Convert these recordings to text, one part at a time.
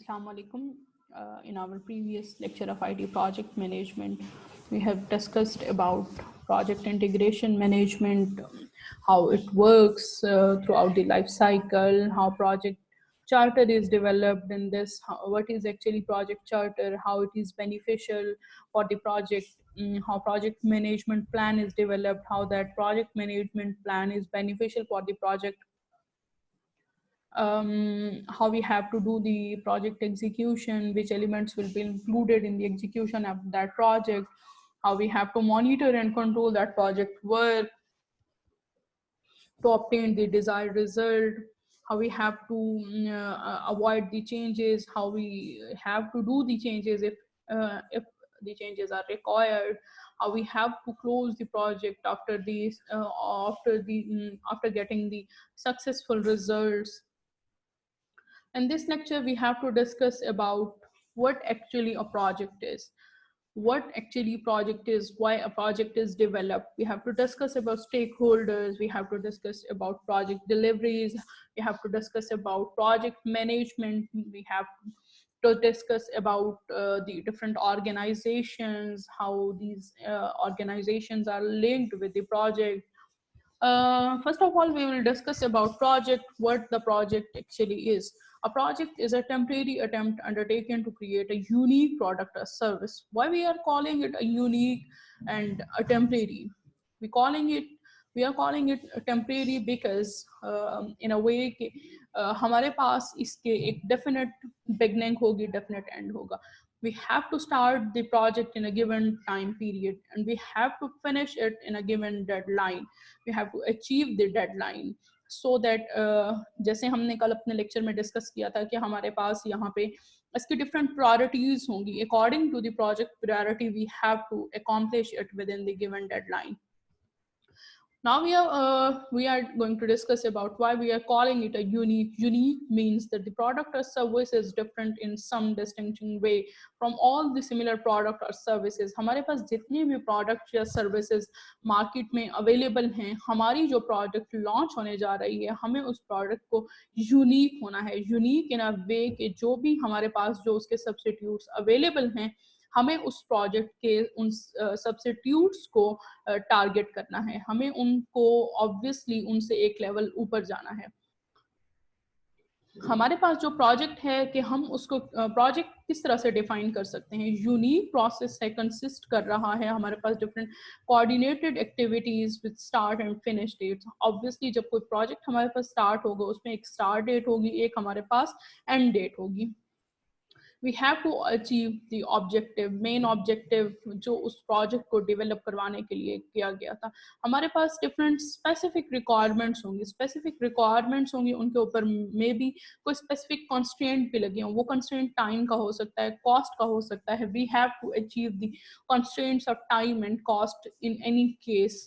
Assalamu alaikum. In our previous lecture of IT project management, we have discussed about project integration management, how it works throughout the life cycle, how project charter is developed in this, what is actually project charter, how it is beneficial for the project, how project management plan is developed, how that project management plan is beneficial for the project, how we have to do the project execution, which elements will be included in the execution of that project, how we have to monitor and control that project work to obtain the desired result, how we have to avoid the changes, how we have to do the changes if the changes are required, how we have to close the project after these after getting the successful results. In this lecture, we have to discuss about what actually a project is, what actually project is, why a project is developed. We have to discuss about stakeholders, we have to discuss about project deliveries, we have to discuss about project management, we have to discuss about the different organizations, how these organizations are linked with the project. First of all, we will discuss about project, what the project actually is. A project is a temporary attempt undertaken to create a unique product or service. Why we are calling it a unique and a temporary? We calling it we are calling it a temporary because in a way कि हमारे पास इसके एक definite beginning होगी, definite end होगा. We have to start the project in a given time period and we have to finish it in a given deadline. We have to achieve the deadline so that जैसे हमने कल अपने lecture में discuss किया था कि हमारे पास यहाँ पे इसकी different priorities होंगी. According to the project priority, we have to accomplish it within the given deadline. Now we are going to discuss about why we are calling it a unique. Unique means that the product or service is different in some distinction way from all the similar product or services. हमारे पास जितने भी product या services market में available हैं, हमारी जो product launch होने जा रही है, हमें उस product को unique होना है. Unique in a way कि जो भी हमारे पास जो उसके substitutes available हैं, हमें उस प्रोजेक्ट के उन सब्स्टिट्यूट्स को टारगेट करना है, हमें उनको ऑब्वियसली उनसे एक लेवल ऊपर जाना है. हमारे पास जो प्रोजेक्ट है कि हम उसको प्रोजेक्ट किस तरह से डिफाइन कर सकते हैं. यूनिक प्रोसेस है, कंसिस्ट कर रहा है हमारे पास different coordinated activities with start and finish dates. Obviously जब कोई प्रोजेक्ट हमारे पास स्टार्ट होगा उसमें एक स्टार्ट डेट होगी, एक हमारे पास एंड डेट होगी. We have to achieve the objective, main objective जो उस project को develop करवाने के लिए किया गया था. हमारे पास different specific requirements होंगी, उनके ऊपर maybe कोई specific constraint भी लगे हों. वो constraint time का हो सकता है, cost का हो सकता है. We have to achieve the constraints of time and cost in any case.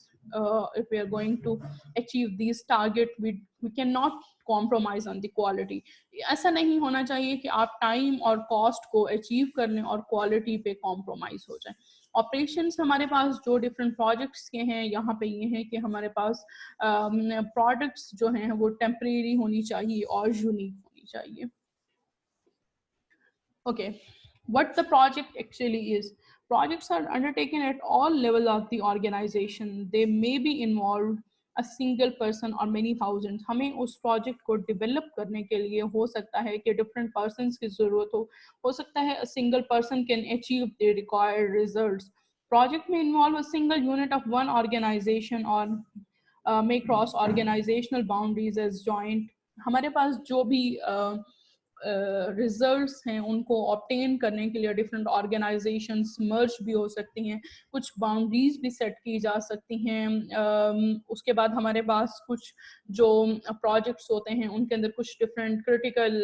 If we are going to achieve these target, we cannot compromise on the quality. ऐसा नहीं होना चाहिए कि आप टाइम और कॉस्ट को अचीव कर लें और क्वालिटी पे कॉम्प्रोमाइज हो जाए. ऑपरेशंस हमारे पास जो डिफरेंट प्रोजेक्ट्स के हैं, यहाँ पे ये हैं कि हमारे पास प्रोडक्ट्स जो हैं वो टेम्परेरी होनी चाहिए और यूनिक होनी चाहिए. Okay, what the project actually is. Projects are undertaken at all levels of the organization. They may be involved a single person or many thousands. हमें उस project को develop करने के लिए हो सकता है कि different persons की ज़रूरत हो सकता है a single person can achieve the required results. Project may involve a single unit of one organization or may cross organizational boundaries as joint. हमारे पास जो भी रिजल्ट्स हैं उनको ऑब्टेन करने के लिए डिफरेंट ऑर्गेनाइजेशंस मर्ज भी हो सकती हैं, कुछ बाउंड्रीज भी सेट की जा सकती हैं. उसके बाद हमारे पास कुछ जो प्रोजेक्ट्स होते हैं उनके अंदर कुछ डिफरेंट क्रिटिकल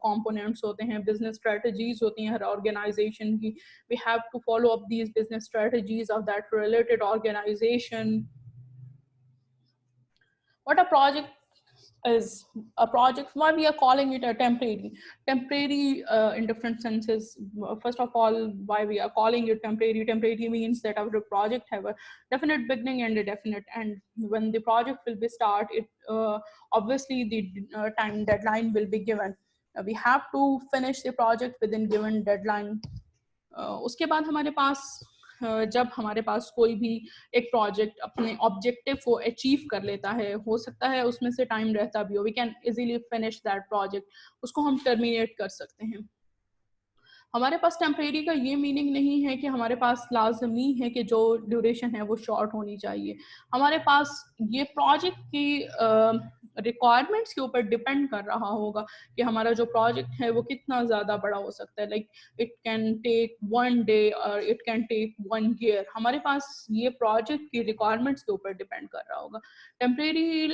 कंपोनेंट्स होते हैं, बिजनेस स्ट्रेटजीज होती हैं हर ऑर्गेनाइजेशन की. We have to follow up these business strategies of that related organization. What a project is. A project, why we are calling it a temporary in different senses. First of all, why we are calling it temporary means that our project have a definite beginning and a definite end. When the project will be start, it obviously the time deadline will be given. We have to finish the project within given deadline. उसके बाद हमारे पास जब हमारे पास कोई भी एक project अपने objective को अचीव कर लेता है, हो सकता है उसमें से टाइम रहता भी हो, we can easily finish that project, उसको हम टर्मिनेट कर सकते हैं। हमारे पास टेम्परेरी का ये मीनिंग नहीं है कि हमारे पास लाजमी है कि जो ड्यूरेशन है वो शॉर्ट होनी चाहिए। हमारे पास ये प्रोजेक्ट की रिक्वायरमेंट्स के ऊपर डिपेंड कर रहा होगा कि हमारा जो प्रोजेक्ट है वो कितना ज़्यादा बड़ा हो सकता है। Like it can take 1 day और इट कैन टेक 1 ईयर। हमारे पास ये प्रोजेक्ट की रिक्वायरमेंट्स के ऊपर डिपेंड कर रहा होगा। Temporary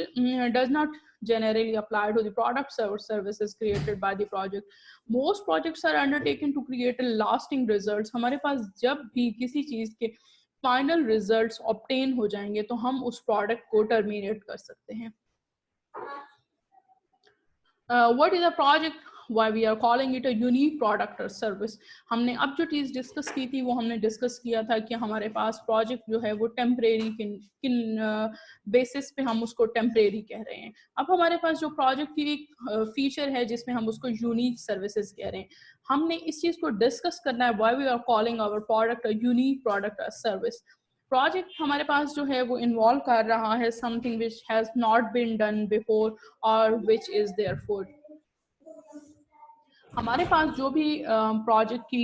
does not generally apply to the products or services created by the project. Most projects are undertaken to create a lasting results. हमारे पास जब भी किसी चीज के फाइनल रिजल्ट्स ऑब्टेन हो जाएंगे तो हम उस प्रोडक्ट को टर्मिनेट कर सकते हैं। What is a project? Why we are calling it a unique product or service? हमने अब जो चीज़ डिस्कस की थी वो हमने डिस्कस किया था कि हमारे पास प्रोजेक्ट जो है वो टेम्परेरी किन बेसिस पे हम उसको टेम्परेरी कह रहे हैं। अब हमारे पास जो प्रोजेक्ट की एक फीचर है जिसमें हम उसको यूनिक सर्विसेज कह रहे हैं, हमने इस चीज़ को डिस्कस करना है। Why we are calling our product a unique product or service? Project हमारे पास जो है वो इन्वॉल्व कर रहा है something which has not been done before और विच इज देयरफॉर। हमारे पास जो भी प्रोजेक्ट की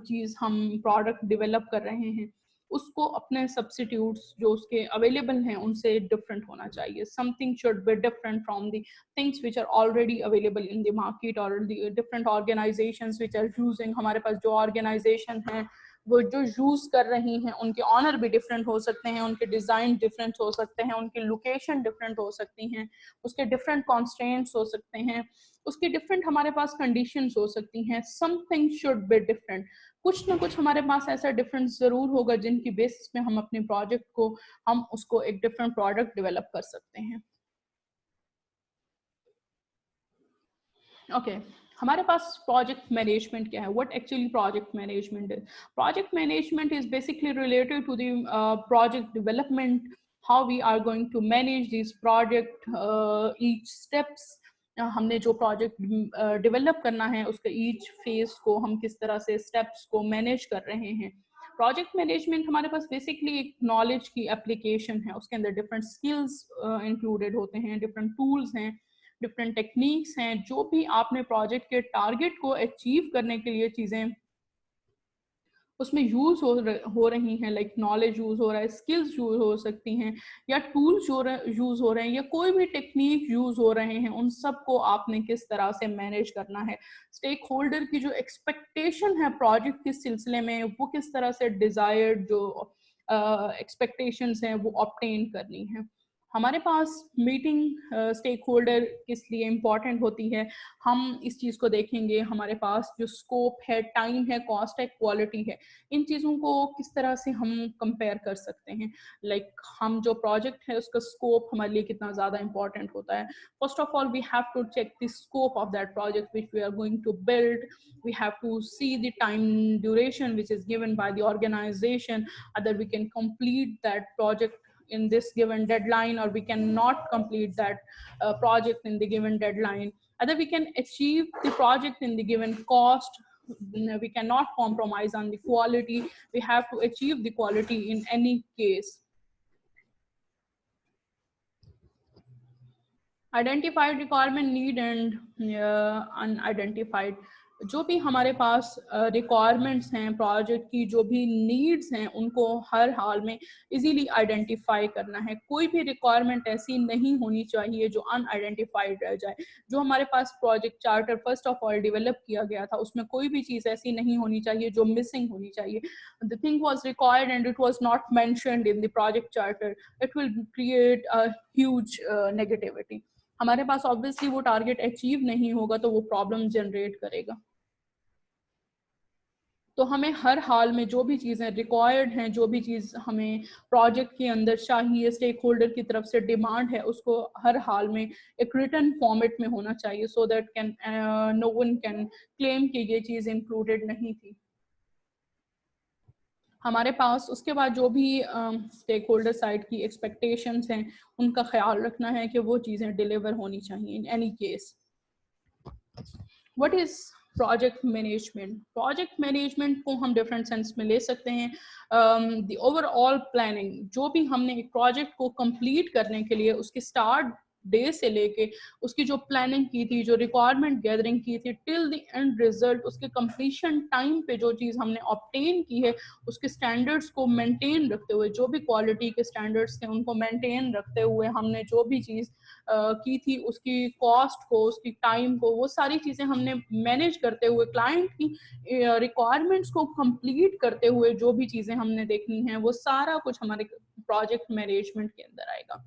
चीज़ हम प्रोडक्ट डेवलप कर रहे हैं उसको अपने सब्स्टिट्यूट्स जो उसके अवेलेबल हैं उनसे डिफरेंट होना चाहिए। Something should be different from the things which are already available in the market और the different organisations which are using. हमारे पास जो ऑर्गेनाइजेशन हैं वो जो यूज कर रही हैं उनके ऑनर भी डिफरेंट हो सकते हैं, उनके डिज़ाइन डिफरेंट हो सकते हैं, उनकी लोकेशन डिफरेंट हो सकती हैं, उसके डिफरेंट कॉन्स्ट्रेंट्स हो सकते हैं, उसकी डिफरेंट हमारे पास कंडीशंस हो सकती हैं। Something should be different. कुछ ना कुछ हमारे पास ऐसा डिफरेंस जरूर होगा जिनकी बेसिस पे हम अपने प्रोजेक्ट को हम उसको एक डिफरेंट प्रोडक्ट डेवलप कर सकते हैं। ओके हमारे पास प्रोजेक्ट मैनेजमेंट क्या है? What actually project management is? Project management is basically related to the project development, how we are going to manage this project, each steps. हमने जो प्रोजेक्ट डेवलप करना है उसके ईच फेज को हम किस तरह से स्टेप्स को मैनेज कर रहे हैं। प्रोजेक्ट मैनेजमेंट हमारे पास बेसिकली एक नॉलेज की एप्लीकेशन है, उसके अंदर डिफरेंट स्किल्स इंक्लूडेड होते हैं, डिफरेंट टूल्स हैं, डिफरेंट टेक्निक्स हैं। जो भी आपने प्रोजेक्ट के टारगेट को अचीव करने के लिए चीज़ें उसमें यूज हो रही हैं, लाइक नॉलेज यूज हो रहा है, स्किल्स यूज हो सकती हैं, या टूल्स यूज हो रहे हैं, या कोई भी टेक्निक यूज हो रहे हैं, उन सब को आपने किस तरह से मैनेज करना है। स्टेक होल्डर की जो एक्सपेक्टेशन है प्रोजेक्ट के सिलसिले में वो किस तरह से डिजायर्ड जो एक्सपेक्टेशंस हैं वो ऑब्टेन करनी है। हमारे पास मीटिंग स्टेक होल्डर किस लिए इम्पॉर्टेंट होती है, हम इस चीज़ को देखेंगे। हमारे पास जो स्कोप है, टाइम है, कॉस्ट है, क्वालिटी है, इन चीज़ों को किस तरह से हम कंपेयर कर सकते हैं। लाइक हम जो प्रोजेक्ट है उसका स्कोप हमारे लिए कितना ज़्यादा इंपॉर्टेंट होता है। First of all we have to check the scope of that project which we are going to build. We have to see the time duration which is given by the organization, whether we can complete that project in this given deadline or we cannot complete that project in the given deadline, whether we can achieve the project in the given cost. We cannot compromise on the quality, we have to achieve the quality in any case. Identified requirement, need and unidentified, जो भी हमारे पास requirements हैं project की, जो भी needs हैं, उनको हर हाल में इजीली आइडेंटिफाई करना है। कोई भी रिक्वायरमेंट ऐसी नहीं होनी चाहिए जो अनआइडेंटिफाइड रह जाए। जो हमारे पास project charter first of all develop किया गया था उसमें कोई भी चीज़ ऐसी नहीं होनी चाहिए जो मिसिंग होनी चाहिए। The thing was required and it was not mentioned in the project charter, it will create a huge negativity. हमारे पास ऑब्वियसली वो टारगेट अचीव नहीं होगा तो वो प्रॉब्लम जनरेट करेगा। तो हमें हर हाल में जो भी चीज़ें रिक्वायर्ड हैं, जो भी चीज़ हमें प्रोजेक्ट के अंदर चाहिए, स्टेक होल्डर की तरफ से डिमांड है, उसको हर हाल में एक रिटन फॉर्मेट में होना चाहिए, so that can no one can claim कि ये चीज़ इंक्लूडेड नहीं थी। हमारे पास उसके बाद जो भी स्टेक होल्डर साइड की एक्सपेक्टेशंस हैं उनका ख्याल रखना है कि वो चीज़ें डिलीवर होनी चाहिए in any case. What is project management? Project management को हम डिफरेंट सेंस में ले सकते हैं। द ओवरऑल प्लानिंग, जो भी हमने एक प्रोजेक्ट को कंप्लीट करने के लिए उसके स्टार्ट डे से लेके उसकी जो प्लानिंग की थी, जो रिक्वायरमेंट गैदरिंग की थी, टिल द एंड रिजल्ट, उसके कंप्लीशन टाइम पे जो चीज़ हमने ऑब्टेन की है, उसके स्टैंडर्ड्स को मेंटेन रखते हुए, जो भी क्वालिटी के स्टैंडर्ड्स थे उनको मेंटेन रखते हुए हमने जो भी चीज़ की थी, उसकी कॉस्ट को, उसकी टाइम को, वो सारी चीज़ें हमने मैनेज करते हुए, क्लाइंट की रिक्वायरमेंट्स को कंप्लीट करते हुए जो भी चीज़ें हमने देखनी हैं, वो सारा कुछ हमारे प्रोजेक्ट मैनेजमेंट के अंदर आएगा।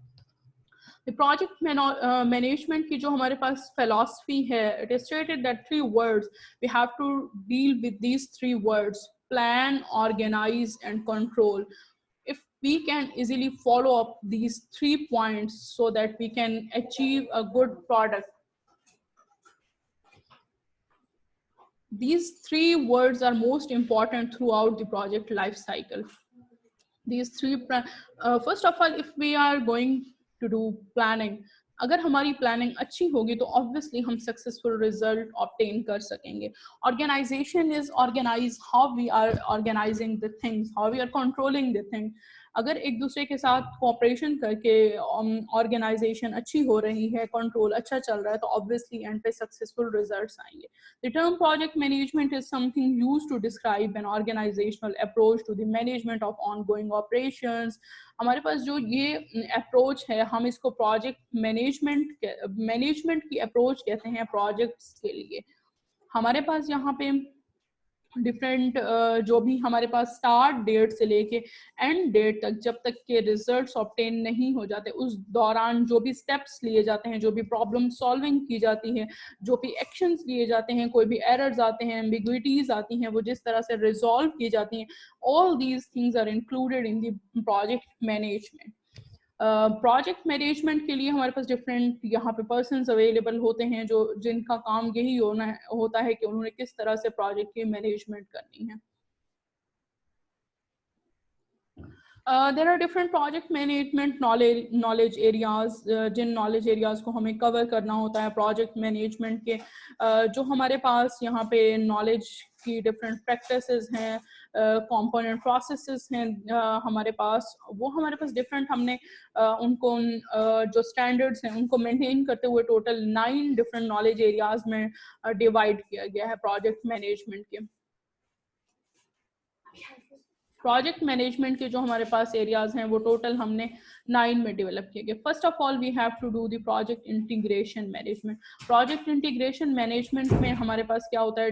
प्रोजेक्ट मैनेजमेंट की जो हमारे पास फिलॉसफी है, it is stated that 3 words we have to deal with these 3 words: plan, organize and control. If we can easily follow up these 3 points so that we can achieve a good product, these 3 words are most important throughout the project life cycle. These 3 first of all, if we are going to do planning, अगर हमारी planning अच्छी होगी तो obviously हम successful result obtain कर सकेंगे। Organization is organize how we are organizing the things, how we are controlling the thing. अगर एक दूसरे के साथ कोऑपरेशन करके ऑर्गेनाइजेशन अच्छी हो रही है, कंट्रोल अच्छा चल रहा है, तो ऑब्वियसली एंड पे सक्सेसफुल रिजल्ट्स आएंगे। The term project management is something used to describe an organizational approach to the management of ongoing operations. हमारे पास जो ये अप्रोच है, हम इसको प्रोजेक्ट मैनेजमेंट की अप्रोच कहते हैं प्रोजेक्ट्स के लिए। हमारे पास यहाँ पे डिफरेंट जो भी हमारे पास स्टार्ट डेट से लेके एंड डेट तक, जब तक के रिजल्ट्स ऑब्टेन नहीं हो जाते, उस दौरान जो भी स्टेप्स लिए जाते हैं, जो भी प्रॉब्लम सॉल्विंग की जाती है, जो भी एक्शंस लिए जाते हैं, कोई भी एरर्स आते हैं, एम्बिग्विटीज आती हैं, वो जिस तरह से रिजॉल्व की जाती हैं, all these things are included in the project management. Project management के लिए हमारे पास डिफरेंट यहाँ पे पर्सन्स अवेलेबल होते हैं जो जिनका काम यही होता है कि उन्होंने किस तरह से प्रोजेक्ट की मैनेजमेंट करनी है। There are different project management knowledge areas, जिन नॉलेज एरियाज को हमें कवर करना होता है प्रोजेक्ट मैनेजमेंट के। जो हमारे पास यहाँ पे नॉलेज की डिफरेंट प्रैक्टिसेस हैं, कंपोनेंट प्रोसेसेस हैं हमारे पास, वो हमारे पास डिफरेंट हमने उनको जो स्टैंडर्ड्स हैं उनको मेंटेन करते हुए टोटल 9 डिफरेंट नॉलेज एरियाज में डिवाइड किया गया है प्रोजेक्ट मैनेजमेंट के। प्रोजेक्ट मैनेजमेंट के जो हमारे पास एरियाज हैं वो टोटल हमने 9 में डेवलप किए गए। First of all we have to do the project integration management. Project integration management में हमारे पास क्या होता है,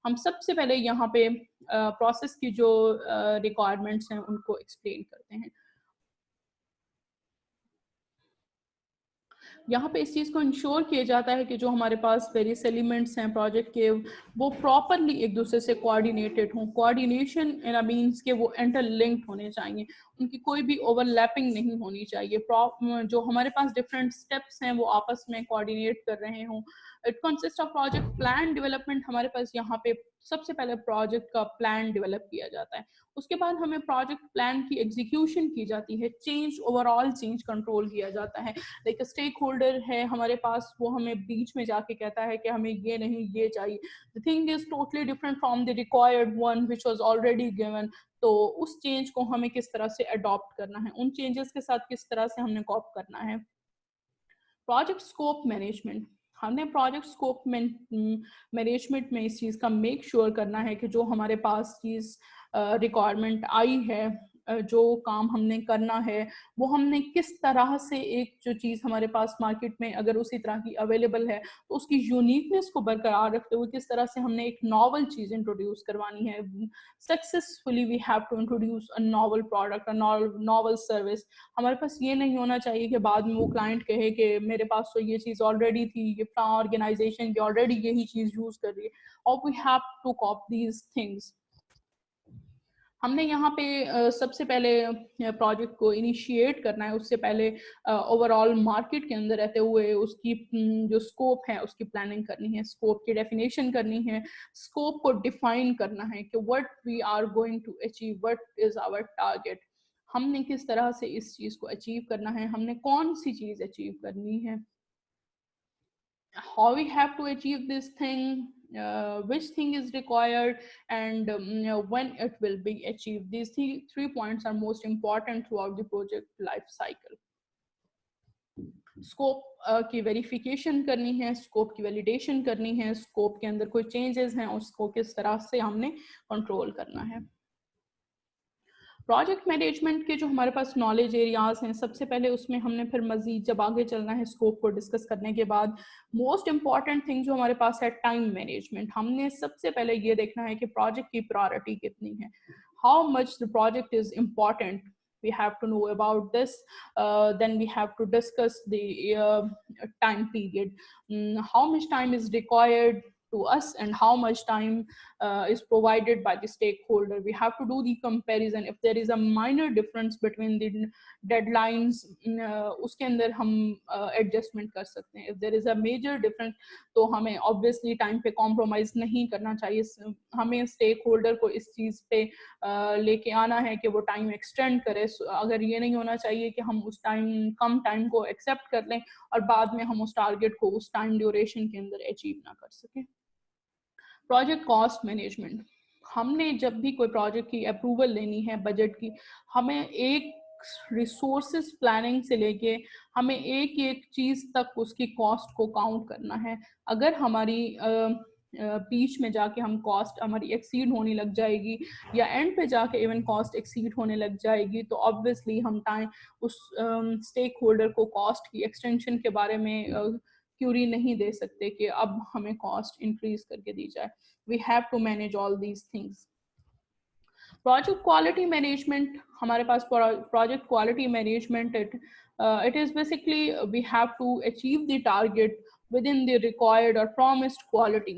हम सबसे पहले यहाँ पे प्रोसेस की जो रिक्वायरमेंट्स हैं उनको एक्सप्लेन करते हैं। यहाँ पे इस चीज़ को इंश्योर किया जाता है कि जो हमारे पास वेरियस एलिमेंट्स हैं प्रोजेक्ट के, वो प्रॉपरली एक दूसरे से कोऑर्डिनेटेड हों। कोऑर्डिनेशन इन मीन्स के वो इंटरलिंक्ड होने चाहिए, उनकी कोई भी ओवरलैपिंग नहीं होनी चाहिए। जो हमारे पास डिफरेंट स्टेप्स हैं वो आपस में कोऑर्डिनेट कर रहे हों। It consist of project plan development. हमारे पास यहाँ पे सबसे पहले प्रोजेक्ट का प्लान डेवलप किया जाता है, उसके बाद हमें प्रोजेक्ट प्लान की एग्जीक्यूशन की जाती है, चेंज ओवरऑल चेंज कंट्रोल किया जाता है। लाइक स्टेक होल्डर है हमारे पास, वो हमें बीच में जाके कहता है कि हमें ये नहीं ये चाहिए। The thing is totally different from the required one which was already given. तो उस चेंज को हमें किस तरह से अडॉप्ट करना है, उन चेंजेस के साथ किस तरह से हमने कॉप करना है। प्रोजेक्ट स्कोप मैनेजमेंट, हमने प्रोजेक्ट स्कोप मैनेजमेंट में इस चीज़ का मेक श्योर करना है कि जो हमारे पास चीज़ रिक्वायरमेंट आई है, जो काम हमने करना है, वो हमने किस तरह से, एक जो चीज़ हमारे पास मार्केट में अगर उसी तरह की अवेलेबल है तो उसकी यूनिकनेस को बरकरार रखते हुए किस तरह से हमने एक नॉवल चीज़ इंट्रोड्यूस करवानी है। Successfully we have to introduce a novel product, a novel service. हमारे पास ये नहीं होना चाहिए कि बाद में वो क्लाइंट कहे कि मेरे पास तो ये चीज़ ऑलरेडी थी, ये ऑर्गेनाइजेशन की ऑलरेडी यही चीज़ यूज़ कर रही है। और we have to cope these things. हमने यहाँ पे सबसे पहले प्रोजेक्ट को इनिशिएट करना है, उससे पहले ओवरऑल मार्केट के अंदर रहते हुए उसकी जो स्कोप है उसकी प्लानिंग करनी है, स्कोप की डेफिनेशन करनी है, स्कोप को डिफाइन करना है कि what we are going to achieve, what is our target, हमने किस तरह से इस चीज़ को अचीव करना है, हमने कौन सी चीज़ अचीव करनी है। how we have to achieve this thing, which thing is required, and when it will be achieved. These three points are most important throughout the project life cycle. Scope की verification करनी है, scope की validation करनी है, scope के अंदर कोई changes हैं उसको किस तरह से हमने कंट्रोल करना है। प्रोजेक्ट मैनेजमेंट के जो हमारे पास नॉलेज एरियाज हैं, सबसे पहले उसमें हमने फिर मजीद जब आगे चलना है स्कोप को डिस्कस करने के बाद, मोस्ट इंपॉर्टेंट थिंग जो हमारे पास है टाइम मैनेजमेंट। हमने सबसे पहले ये देखना है कि प्रोजेक्ट की प्रायोरिटी कितनी है, how much the project is important, we have to know about this. Then we have to discuss the time period, how much time is required to us and how much time is provided by the stakeholder. We have to do the comparison. If there is a minor difference between the deadlines, uske andar hum adjustment kar sakte hain. If there is a major difference तो हमें obviously time पे compromise नहीं करना चाहिए, हमें stakeholder को इस चीज़ पे लेके आना है कि वो time extend करे। अगर ये नहीं होना चाहिए कि हम उस कम time को accept कर लें और बाद में हम उस target को उस time duration के अंदर achieve ना कर सकें। प्रोजेक्ट कॉस्ट मैनेजमेंट, हमने जब भी कोई प्रोजेक्ट की अप्रूवल लेनी है बजट की, हमें एक रिसोर्सेज प्लानिंग से लेके हमें एक एक चीज़ तक उसकी कॉस्ट को काउंट करना है। अगर हमारी बीच में जाके हम कॉस्ट हमारी एक्सीड होने लग जाएगी या एंड पे जाके इवन कॉस्ट एक्सीड होने लग जाएगी तो ऑब्वियसली हम टाइम उस स्टेक होल्डर को कॉस्ट की एक्सटेंशन के बारे में क्यूरी नहीं दे सकते कि अब हमें कॉस्ट इंक्रीज करके दी जाए। We have to manage all these things. Project quality management, हमारे पास project quality management it is basically we have to achieve the target within the required or promised quality.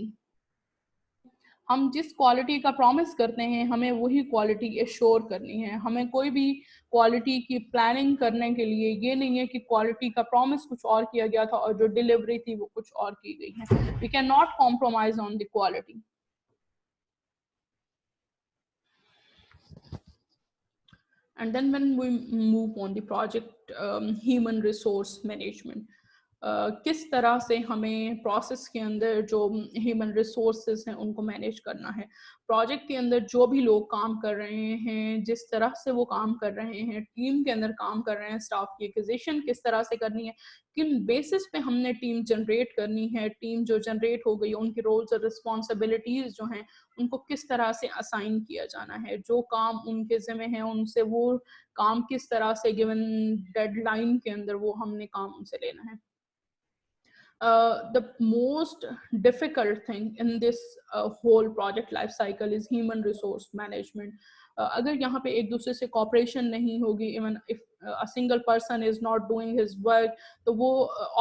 हम जिस क्वालिटी का promise करते हैं हमें वही क्वालिटी एश्योर करनी है। हमें कोई भी क्वालिटी की प्लानिंग करने के लिए ये नहीं है कि क्वालिटी का प्रॉमिस कुछ और किया गया था और जो डिलीवरी थी वो कुछ और की गई है। We can not compromise on the quality. And then when we move on the project human resource management, किस तरह से हमें प्रोसेस के अंदर जो ह्यूमन रिसोर्सेज हैं उनको मैनेज करना है। प्रोजेक्ट के अंदर जो भी लोग काम कर रहे हैं, जिस तरह से वो काम कर रहे हैं, टीम के अंदर काम कर रहे हैं, स्टाफ की एक्विजिशन किस तरह से करनी है, किन बेसिस पे हमने टीम जनरेट करनी है, टीम जो जनरेट हो गई उनकी रोल्स और रिस्पॉन्सिबिलिटीज जो हैं उनको किस तरह से असाइन किया जाना है, जो काम उनके ज़िम्मे हैं उनसे वो काम किस तरह से गिवन डेडलाइन के अंदर वो हमने काम उनसे लेना है। The most difficult thing in this whole project life cycle is human resource management. अगर यहाँ पे एक दूसरे से cooperation नहीं होगी, even if a single person is not doing his work, तो वो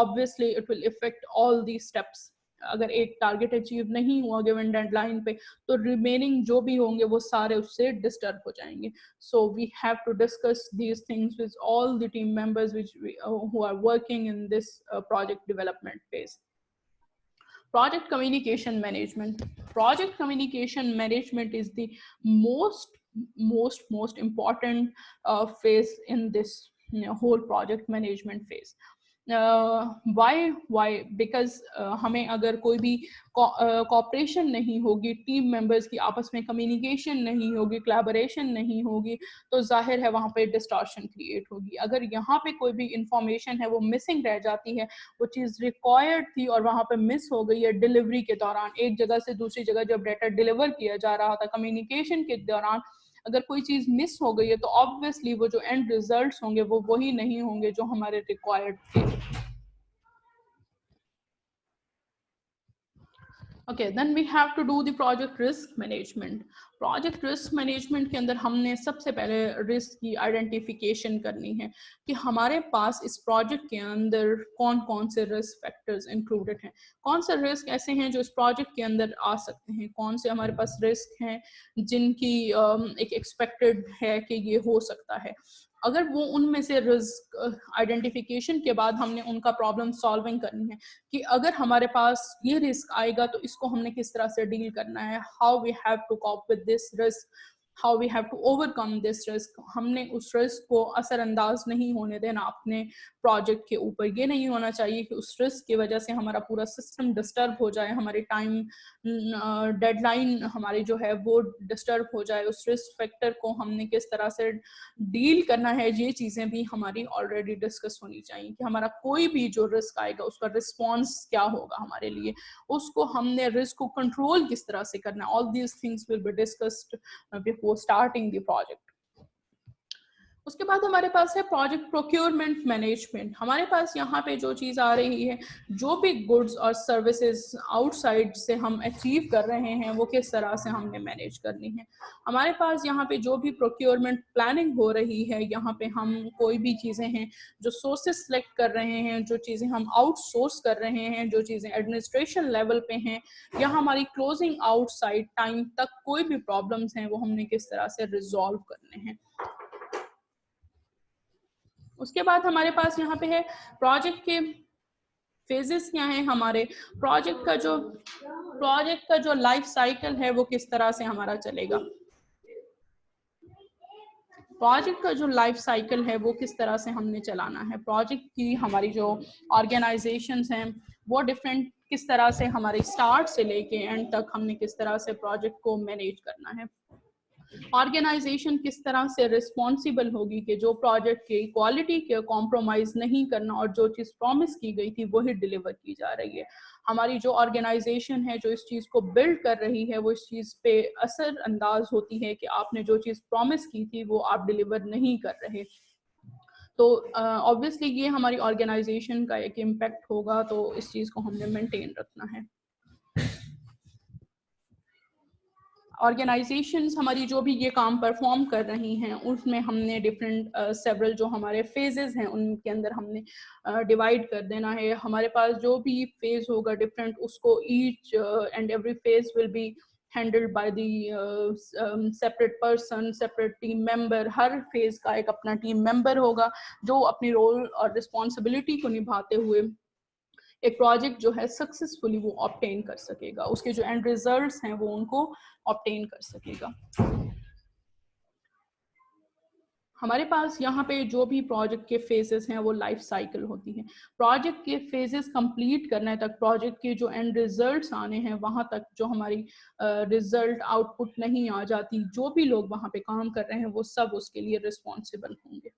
obviously it will affect all these steps. अगर एक टारगेट अचीव नहीं हुआ गिवन डेडलाइन पे तो रिमेनिंग जो भी होंगे वो सारे उससे डिस्टर्ब हो जाएंगे। So we have to discuss these things with all the team members who are working in this project development phase. Project communication management. Project communication management is the most important phase in this whole project management phase. Why? Because हमें अगर कोई भी corporation नहीं होगी, team members की आपस में communication नहीं होगी, कोलैबोरेशन नहीं होगी, तो जाहिर है वहाँ पे डिस्टॉर्शन क्रिएट होगी। अगर यहाँ पे कोई भी इंफॉर्मेशन है वो मिसिंग रह जाती है, वो चीज़ रिक्वायर्ड थी और वहाँ पे मिस हो गई है डिलीवरी के दौरान, एक जगह से दूसरी जगह जब डाटा डिलीवर किया जा रहा था, कम्युनिकेशन के दौरान अगर कोई चीज़ मिस हो गई है तो ऑब्वियसली वो जो एंड रिजल्ट्स होंगे वो वही नहीं होंगे जो हमारे रिक्वायर्ड थे। Okay, then we have to do the project risk management. Project risk management के अंदर हमने सबसे पहले रिस्क की आइडेंटिफिकेशन करनी है कि हमारे पास इस प्रोजेक्ट के अंदर कौन कौन से रिस्क फैक्टर्स इंक्लूडेड हैं, कौन से रिस्क ऐसे हैं जो इस प्रोजेक्ट के अंदर आ सकते हैं, कौन से हमारे पास रिस्क हैं जिनकी एक एक्सपेक्टेड है कि ये हो सकता है। अगर वो उनमें से रिस्क आइडेंटिफिकेशन के बाद हमने उनका प्रॉब्लम सॉल्विंग करनी है कि अगर हमारे पास ये रिस्क आएगा तो इसको हमने किस तरह से डील करना है, how we have to cope with this risk, how we have to overcome this risk. हमने उस रिस्क को असरअंदाज नहीं होने देना अपने प्रोजेक्ट के ऊपर। ये नहीं होना चाहिए कि उस रिस्क की वजह से हमारा पूरा सिस्टम डिस्टर्ब हो जाए, हमारी टाइम डेडलाइन हमारी जो है वो डिस्टर्ब हो जाए। उस रिस्क फैक्टर को हमने किस तरह से डील करना है, ये चीज़ें भी हमारी ऑलरेडी डिस्कस होनी चाहिए कि हमारा कोई भी जो रिस्क आएगा उसका रिस्पॉन्स क्या होगा हमारे लिए, उसको हमने रिस्क को कंट्रोल किस तरह से करना है। All these things will be discussed before starting the project. उसके बाद हमारे पास है प्रोजेक्ट प्रोक्योरमेंट मैनेजमेंट। हमारे पास यहाँ पे जो चीज़ आ रही है, जो भी गुड्स और सर्विसेज आउटसाइड से हम अचीव कर रहे हैं वो किस तरह से हमने मैनेज करनी है। हमारे पास यहाँ पे जो भी प्रोक्योरमेंट प्लानिंग हो रही है, यहाँ पे हम कोई भी चीज़ें हैं जो सोर्सेज सेलेक्ट कर रहे हैं, जो चीज़ें हम आउटसोर्स कर रहे हैं, जो चीज़ें एडमिनिस्ट्रेशन लेवल पे हैं, या हमारी क्लोजिंग आउटसाइड टाइम तक कोई भी प्रॉब्लम्स हैं वो हमने किस तरह से रिजॉल्व करने हैं। उसके बाद हमारे पास यहाँ पे है प्रोजेक्ट के फेजेस क्या हैं। हमारे प्रोजेक्ट का जो लाइफ साइकिल है वो किस तरह से हमारा चलेगा। प्रोजेक्ट का जो लाइफ साइकिल है वो किस तरह से हमने चलाना है। प्रोजेक्ट की हमारी जो ऑर्गेनाइजेशंस हैं वो डिफरेंट किस तरह से हमारे स्टार्ट से लेके एंड तक हमने किस तरह से प्रोजेक्ट को मैनेज करना है। ऑर्गेनाइजेशन किस तरह से रिस्पॉन्सिबल होगी कि जो प्रोजेक्ट की क्वालिटी के कॉम्प्रोमाइज नहीं करना और जो चीज़ प्रॉमिस की गई थी वही डिलीवर की जा रही है। हमारी जो ऑर्गेनाइजेशन है जो इस चीज़ को बिल्ड कर रही है वो इस चीज़ पे असर अंदाज होती है कि आपने जो चीज़ प्रॉमिस की थी वो आप डिलीवर नहीं कर रहे। तो ऑब्वियसली ये हमारी ऑर्गेनाइजेशन का एक इम्पैक्ट होगा, तो इस चीज़ को हमने मेंटेन रखना है। ऑर्गेनाइजेशंस हमारी जो भी ये काम परफॉर्म कर रही हैं उसमें हमने डिफरेंट सेवरल जो हमारे फेजेस हैं उनके अंदर हमने डिवाइड कर देना है। हमारे पास जो भी फेज होगा डिफरेंट, उसको each and every phase will be handled by the separate person, separate team member. Her phase का एक अपना टीम मेंबर होगा जो अपनी रोल और रिस्पॉन्सिबिलिटी को निभाते हुए एक प्रोजेक्ट जो है सक्सेसफुली वो ऑब्टेन कर सकेगा, उसके जो एंड रिजल्ट्स हैं वो उनको ऑब्टेन कर सकेगा। हमारे पास यहाँ पे जो भी प्रोजेक्ट के फेजेस हैं वो लाइफ साइकिल होती है। प्रोजेक्ट के फेजेस कंप्लीट करने तक, प्रोजेक्ट के जो एंड रिजल्ट्स आने हैं वहाँ तक जो हमारी रिजल्ट आउटपुट नहीं आ जाती, जो भी लोग वहाँ पे काम कर रहे हैं वो सब उसके लिए रिस्पॉन्सिबल होंगे।